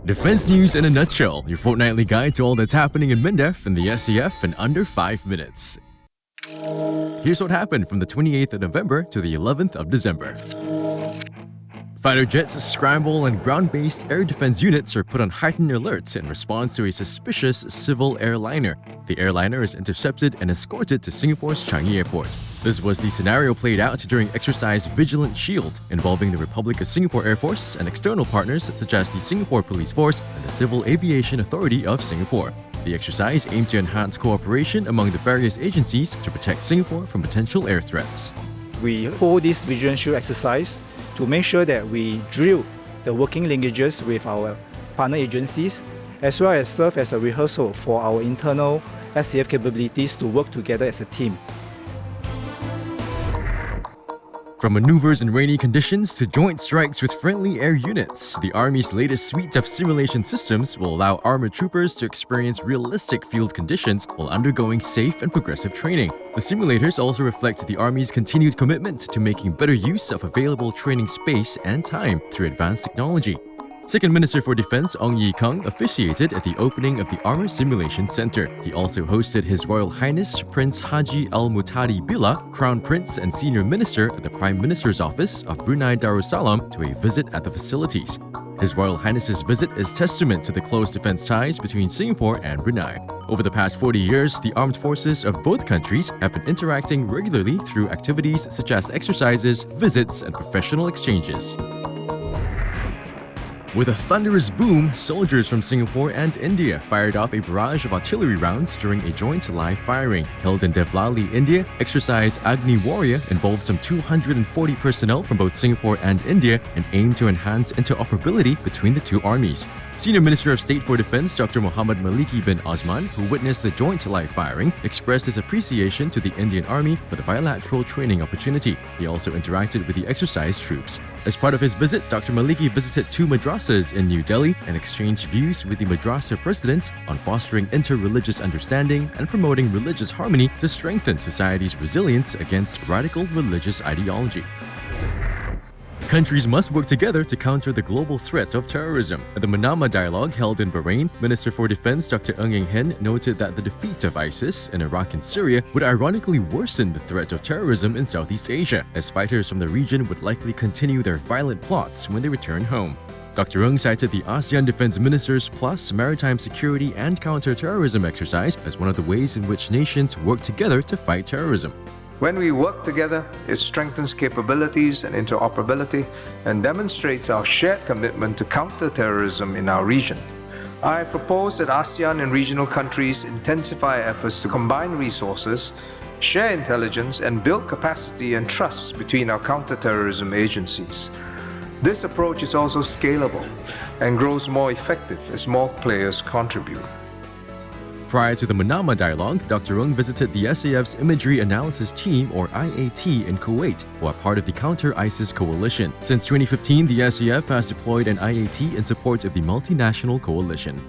Defense news in a nutshell, your fortnightly guide to all that's happening in MINDEF and the SAF in under 5 minutes. Here's what happened from the 28th of November to the 11th of December. Fighter jets, scramble, and ground-based air defense units are put on heightened alert in response to a suspicious civil airliner. The airliner is intercepted and escorted to Singapore's Changi Airport. This was the scenario played out during exercise Vigilant Shield, involving the Republic of Singapore Air Force and external partners such as the Singapore Police Force and the Civil Aviation Authority of Singapore. The exercise aimed to enhance cooperation among the various agencies to protect Singapore from potential air threats. We hold this Vigilant Shield exercise to make sure that we drill the working linkages with our partner agencies, as well as serve as a rehearsal for our internal SAF capabilities to work together as a team. From maneuvers in rainy conditions to joint strikes with friendly air units, the Army's latest suite of simulation systems will allow armored troopers to experience realistic field conditions while undergoing safe and progressive training. The simulators also reflect the Army's continued commitment to making better use of available training space and time through advanced technology. Second Minister for Defense Ong Ye Kung officiated at the opening of the Armour Simulation Centre. He also hosted His Royal Highness Prince Haji Al Muhtadi Billah, Crown Prince and Senior Minister at the Prime Minister's Office of Brunei Darussalam, to a visit at the facilities. His Royal Highness's visit is testament to the close defence ties between Singapore and Brunei. Over the past 40 years, the armed forces of both countries have been interacting regularly through activities such as exercises, visits, and professional exchanges. With a thunderous boom, soldiers from Singapore and India fired off a barrage of artillery rounds during a joint live firing. Held in Devlali, India, exercise Agni Warrior involved some 240 personnel from both Singapore and India and aimed to enhance interoperability between the two armies. Senior Minister of State for Defence Dr. Muhammad Maliki bin Osman, who witnessed the joint live firing, expressed his appreciation to the Indian Army for the bilateral training opportunity. He also interacted with the exercise troops. As part of his visit, Dr. Maliki visited 2 madrasas in New Delhi and exchanged views with the madrasa presidents on fostering inter-religious understanding and promoting religious harmony to strengthen society's resilience against radical religious ideology. Countries must work together to counter the global threat of terrorism. At the Manama Dialogue held in Bahrain, Minister for Defense Dr. Ng Eng Hen noted that the defeat of ISIS in Iraq and Syria would ironically worsen the threat of terrorism in Southeast Asia, as fighters from the region would likely continue their violent plots when they return home. Dr. Ng cited the ASEAN Defense Ministers Plus Maritime Security and Counter-terrorism exercise as one of the ways in which nations work together to fight terrorism. When we work together, it strengthens capabilities and interoperability and demonstrates our shared commitment to counter-terrorism in our region. I propose that ASEAN and regional countries intensify efforts to combine resources, share intelligence, and build capacity and trust between our counter-terrorism agencies. This approach is also scalable and grows more effective as more players contribute. Prior to the Manama Dialogue, Dr. Ng visited the SAF's Imagery Analysis Team, or IAT, in Kuwait, who are part of the Counter-ISIS Coalition. Since 2015, the SAF has deployed an IAT in support of the multinational coalition.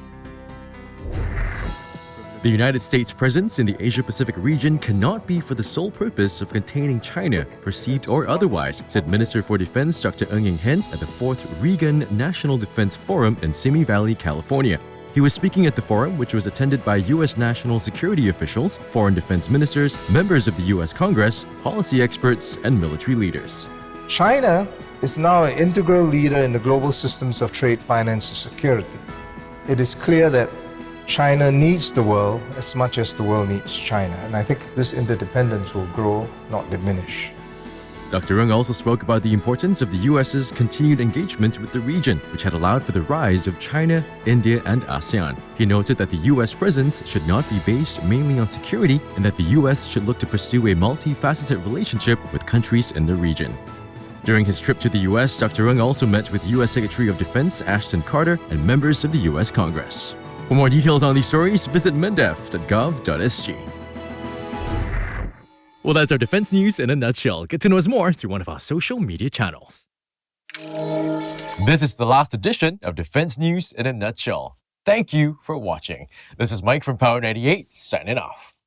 The United States' presence in the Asia-Pacific region cannot be for the sole purpose of containing China, perceived or otherwise, said Minister for Defense Dr. Ng Eng Hen at the 4th Reagan National Defense Forum in Simi Valley, California. He was speaking at the forum, which was attended by U.S. national security officials, foreign defense ministers, members of the U.S. Congress, policy experts, and military leaders. China is now an integral leader in the global systems of trade, finance, and security. It is clear that China needs the world as much as the world needs China, and I think this interdependence will grow, not diminish. Dr. Ng also spoke about the importance of the U.S.'s continued engagement with the region, which had allowed for the rise of China, India, and ASEAN. He noted that the U.S. presence should not be based mainly on security and that the U.S. should look to pursue a multifaceted relationship with countries in the region. During his trip to the U.S., Dr. Ng also met with U.S. Secretary of Defense Ashton Carter and members of the U.S. Congress. For more details on these stories, visit mindef.gov.sg. Well, that's our defense news in a nutshell. Get to know us more through one of our social media channels. This is the last edition of Defense News in a Nutshell. Thank you for watching. This is Mike from Power 98, signing off.